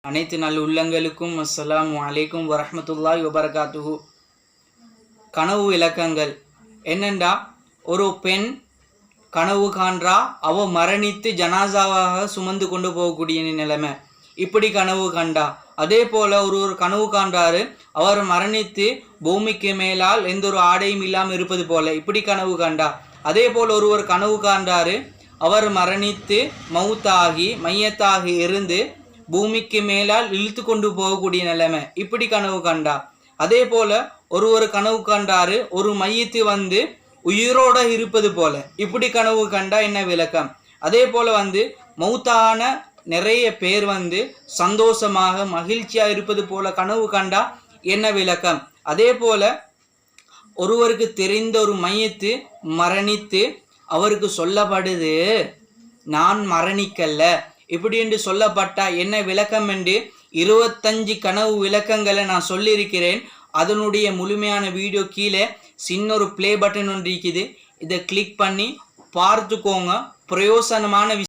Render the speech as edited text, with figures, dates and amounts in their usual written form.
அனைத்து நல்ல உள்ளங்களுக்கும் அஸ்ஸலாமு அலைக்கும் வரஹ்மத்துல்லாஹி வபரகாத்துஹு. கனவு விளக்கங்கள் என்னண்டா, ஒரு பெண் கனவு காண்றா, அவ மரணித்து ஜனாசாவாக சுமந்து கொண்டு போகக்கூடிய நிலைமை, இப்படி கனவு கண்டா. அதே போல ஒரு கனவு காண்றாரு, அவர் மரணித்து பூமிக்கு மேலால் எந்த ஒரு ஆடையும் இல்லாமல் இருப்பது போல, இப்படி கனவு கண்டா. அதே போல் ஒருவர் கனவு காண்றாரு, அவர் மரணித்து மௌத்தாகி மையத்தாகி இருந்து பூமிக்கு மேலால் இழுத்து கொண்டு போகக்கூடிய நிலைமை, இப்படி கனவு கண்டா. அதே போல ஒரு கனவு கண்டாரு, ஒரு மையத்து வந்து உயிரோட இருப்பது போல, இப்படி கனவு கண்டா என்ன விளக்கம்? அதே போல மௌத்தான நிறைய பேர் சந்தோஷமாக மகிழ்ச்சியா இருப்பது போல கனவு கண்டா என்ன விளக்கம்? அதே போல ஒருவருக்கு தெரிந்த ஒரு மையத்து மரணித்து அவருக்கு சொல்லப்படுது, நான் மரணிக்கல்ல, இப்படி என்று சொல்லப்பட்டா என்ன விளக்கம் என்று 25 கனவு விளக்கங்களை நான் சொல்லியிருக்கிறேன். அதனுடைய முழுமையான வீடியோ கீழே சின்ன ஒரு ப்ளே பட்டன் ஒன்று இருக்குது, இதை கிளிக் பண்ணி பார்த்துக்கோங்க. பிரயோசனமான